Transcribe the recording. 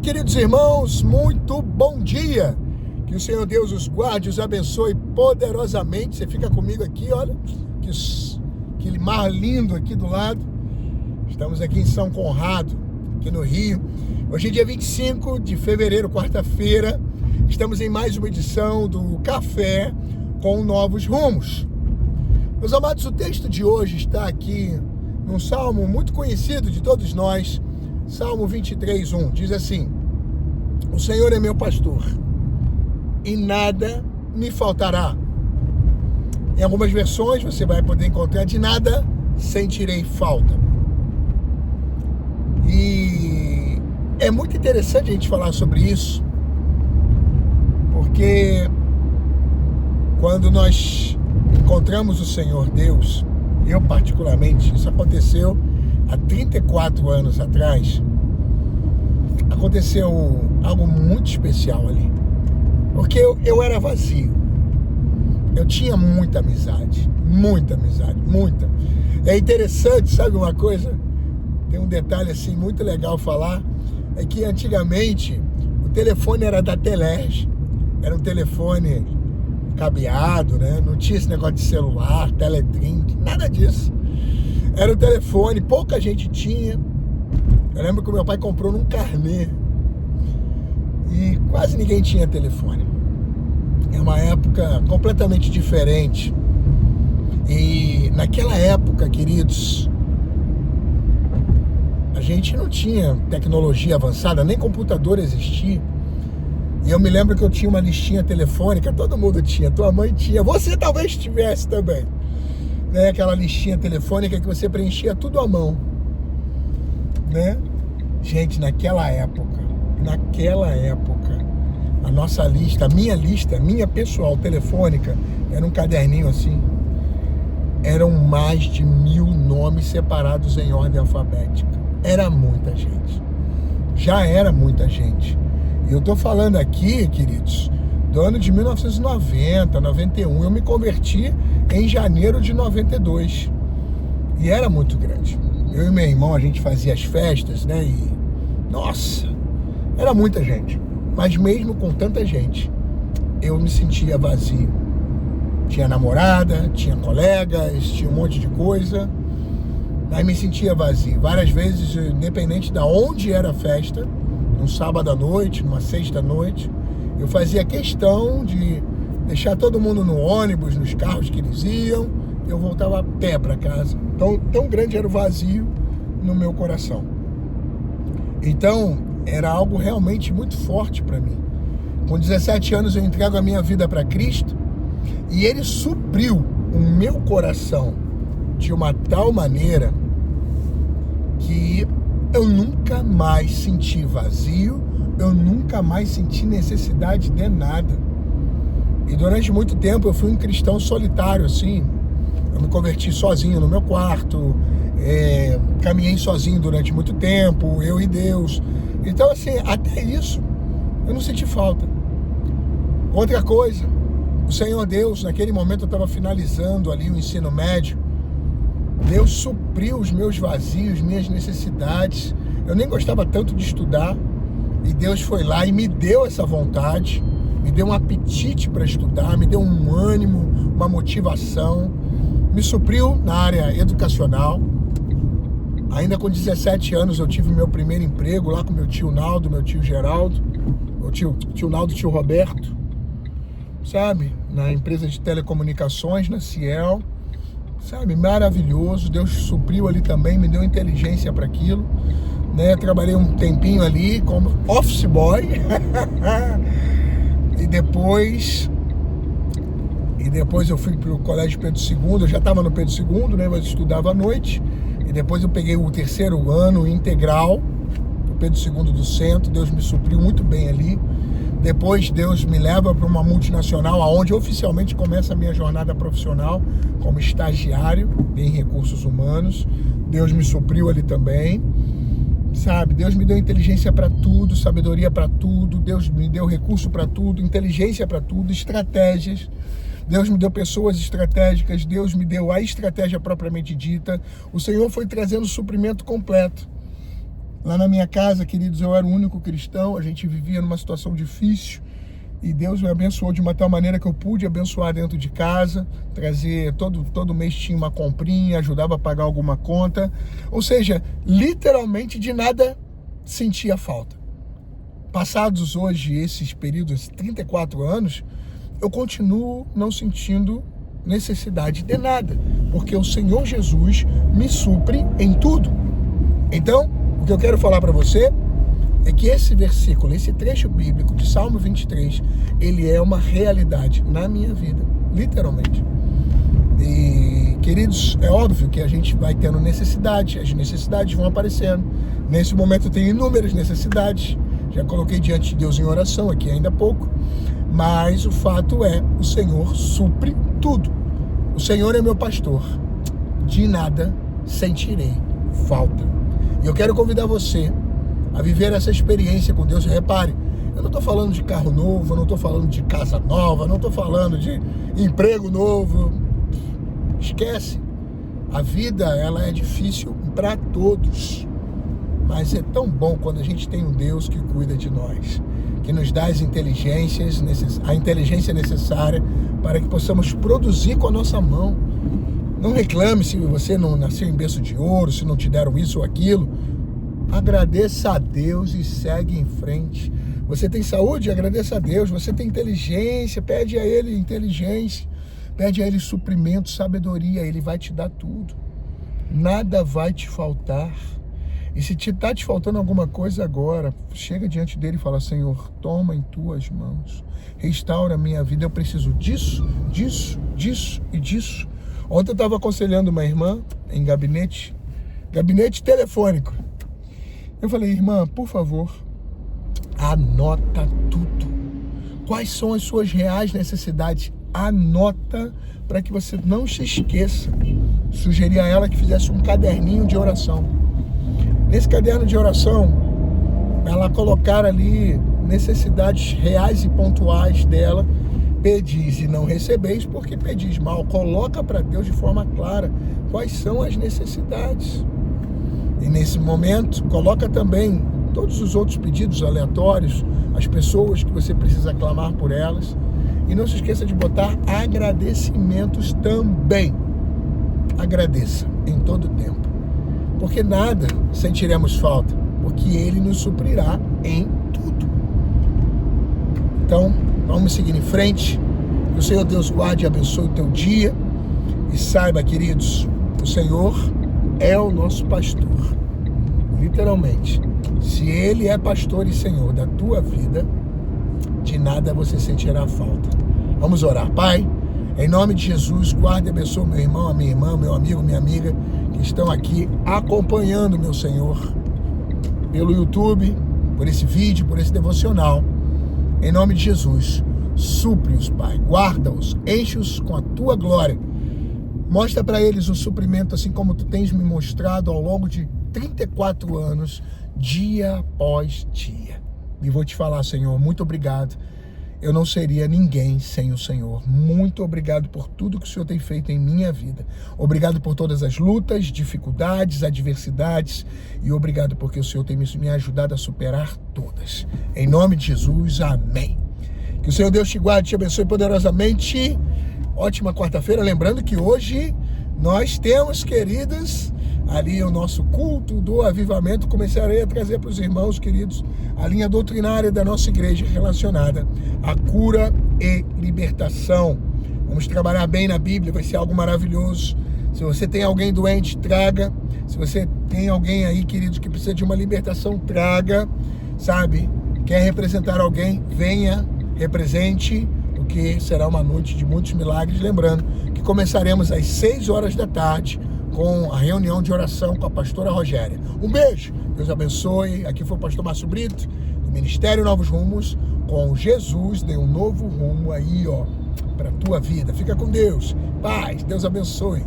queridos irmãos, muito bom dia. Que o Senhor Deus os guarde, os abençoe poderosamente. Você fica comigo aqui, olha, aquele mar lindo aqui do lado. Estamos aqui em São Conrado, aqui no Rio. Hoje é dia 25 de fevereiro, quarta-feira. Estamos em mais uma edição do Café com Novos Rumos. Meus amados, o texto de hoje está aqui num salmo muito conhecido de todos nós, Salmo 23:1, diz assim: o Senhor é meu pastor e nada me faltará. Em algumas versões você vai poder encontrar: de nada sentirei falta. E é muito interessante a gente falar sobre isso, porque quando nós encontramos o Senhor Deus, eu particularmente, isso aconteceu há 34 anos atrás, aconteceu algo muito especial ali, porque eu era vazio, eu tinha muita amizade. É interessante, sabe uma coisa? Tem um detalhe assim muito legal falar, é que antigamente o telefone era da Telerge, era um telefone cabeado, né? Não tinha esse negócio de celular, teledrink, nada disso. Era o telefone, pouca gente tinha. Eu lembro que o meu pai comprou num carnê e quase ninguém tinha telefone. É uma época completamente diferente. E naquela época, queridos, a gente não tinha tecnologia avançada, nem computador existia. E eu me lembro que eu tinha uma listinha telefônica, todo mundo tinha, tua mãe tinha, você talvez tivesse também, né? Aquela listinha telefônica que você preenchia tudo à mão, né? Gente, naquela época, a nossa lista, a minha pessoal telefônica, era um caderninho assim, eram mais de 1000 nomes separados em ordem alfabética. Era muita gente, já era muita gente. E eu tô falando aqui, queridos, do ano de 1990, 91. Eu me converti em janeiro de 92. E era muito grande. Eu e meu irmão, a gente fazia as festas, né? E, nossa, era muita gente. Mas mesmo com tanta gente, eu me sentia vazio. Tinha namorada, tinha colegas, tinha um monte de coisa. Mas me sentia vazio. Várias vezes, independente de onde era a festa, num sábado à noite, numa sexta à noite, eu fazia questão de deixar todo mundo no ônibus, nos carros que eles iam, eu voltava a pé para casa. Tão grande era o vazio no meu coração. Então, era algo realmente muito forte para mim. Com 17 anos eu entrego a minha vida para Cristo e Ele supriu o meu coração de uma tal maneira que eu nunca mais senti vazio, eu nunca mais senti necessidade de nada. E durante muito tempo eu fui um cristão solitário, assim. Eu me converti sozinho no meu quarto, caminhei sozinho durante muito tempo, eu e Deus. Então, assim, até isso eu não senti falta. Outra coisa, o Senhor Deus, naquele momento eu estava finalizando ali o ensino médio, Deus supriu os meus vazios, minhas necessidades. Eu nem gostava tanto de estudar e Deus foi lá e me deu essa vontade, me deu um apetite para estudar, me deu um ânimo, uma motivação, me supriu na área educacional. Ainda com 17 anos eu tive meu primeiro emprego lá com meu tio Naldo, meu tio Geraldo, meu tio Naldo, tio Roberto, sabe? Na empresa de telecomunicações, na Ciel. Sabe, maravilhoso. Deus supriu ali também, me deu inteligência para aquilo, né? Trabalhei um tempinho ali como office boy e depois eu fui pro colégio Pedro II. Eu já estava no Pedro II, né? Mas estudava à noite. E depois eu peguei o terceiro ano integral do Pedro II do Centro. Deus me supriu muito bem ali. Depois Deus me leva para uma multinacional, onde oficialmente começa a minha jornada profissional como estagiário em recursos humanos. Deus me supriu ali também, sabe? Deus me deu inteligência para tudo, sabedoria para tudo. Deus me deu recurso para tudo, inteligência para tudo, estratégias. Deus me deu pessoas estratégicas, Deus me deu a estratégia propriamente dita. O Senhor foi trazendo suprimento completo. Lá na minha casa, queridos, eu era o único cristão, a gente vivia numa situação difícil e Deus me abençoou de uma tal maneira que eu pude abençoar dentro de casa, trazer, todo mês tinha uma comprinha, ajudava a pagar alguma conta, ou seja, literalmente de nada sentia falta. Passados hoje esses períodos, 34 anos, eu continuo não sentindo necessidade de nada, porque o Senhor Jesus me supre em tudo. Então, o que eu quero falar para você é que esse versículo, esse trecho bíblico de Salmo 23, ele é uma realidade na minha vida, literalmente. E, queridos, é óbvio que a gente vai tendo necessidade, as necessidades vão aparecendo. Nesse momento eu tenho inúmeras necessidades, já coloquei diante de Deus em oração aqui ainda há pouco, mas o fato é, o Senhor supre tudo. O Senhor é meu pastor, de nada sentirei falta. E eu quero convidar você a viver essa experiência com Deus. Repare, eu não estou falando de carro novo, eu não estou falando de casa nova, não estou falando de emprego novo. Esquece. A vida, ela é difícil para todos. Mas é tão bom quando a gente tem um Deus que cuida de nós, que nos dá as inteligências, a inteligência necessária para que possamos produzir com a nossa mão. Não reclame se você não nasceu em berço de ouro, se não te deram isso ou aquilo. Agradeça a Deus e segue em frente. Você tem saúde? Agradeça a Deus. Você tem inteligência? Pede a Ele inteligência. Pede a Ele suprimento, sabedoria. Ele vai te dar tudo. Nada vai te faltar. E se está te faltando alguma coisa agora, chega diante dele e fala: Senhor, toma em tuas mãos. Restaura a minha vida. Eu preciso disso, disso, disso e disso. Ontem eu estava aconselhando uma irmã em gabinete telefônico. Eu falei: irmã, por favor, anota tudo. Quais são as suas reais necessidades? Anota para que você não se esqueça. Sugeri a ela que fizesse um caderninho de oração. Nesse caderno de oração, ela colocar ali necessidades reais e pontuais dela. Pedis e não recebeis, porque pedis mal. Coloca para Deus de forma clara quais são as necessidades. E nesse momento, coloca também todos os outros pedidos aleatórios, as pessoas que você precisa clamar por elas. E não se esqueça de botar agradecimentos também. Agradeça em todo tempo. Porque nada sentiremos falta, porque Ele nos suprirá em tudo. Então, vamos seguir em frente. Que o Senhor Deus guarde e abençoe o teu dia. E saiba, queridos, o Senhor é o nosso pastor. Literalmente. Se Ele é pastor e Senhor da tua vida, de nada você sentirá falta. Vamos orar. Pai, em nome de Jesus, guarde e abençoe meu irmão, a minha irmã, meu amigo, minha amiga, que estão aqui acompanhando, meu Senhor, pelo YouTube, por esse vídeo, por esse devocional. Em nome de Jesus, supre-os, Pai, guarda-os, enche-os com a tua glória. Mostra para eles o suprimento, assim como tu tens me mostrado ao longo de 34 anos, dia após dia. E vou te falar, Senhor, muito obrigado. Eu não seria ninguém sem o Senhor. Muito obrigado por tudo que o Senhor tem feito em minha vida. Obrigado por todas as lutas, dificuldades, adversidades. E obrigado porque o Senhor tem me ajudado a superar todas. Em nome de Jesus, amém. Que o Senhor Deus te guarde e te abençoe poderosamente. Ótima quarta-feira. Lembrando que hoje nós temos, queridos, ali o nosso culto do avivamento. Começarei a trazer para os irmãos, queridos, a linha doutrinária da nossa igreja relacionada à cura e libertação. Vamos trabalhar bem na Bíblia, vai ser algo maravilhoso. Se você tem alguém doente, traga. Se você tem alguém aí, queridos, que precisa de uma libertação, traga. Sabe? Quer representar alguém? Venha, represente, porque será uma noite de muitos milagres. Lembrando que começaremos às 6 horas da tarde com a reunião de oração com a pastora Rogéria. Um beijo, Deus abençoe. Aqui foi o pastor Márcio Brito, do Ministério Novos Rumos. Com Jesus, dê um novo rumo aí, ó, para a tua vida. Fica com Deus. Paz, Deus abençoe.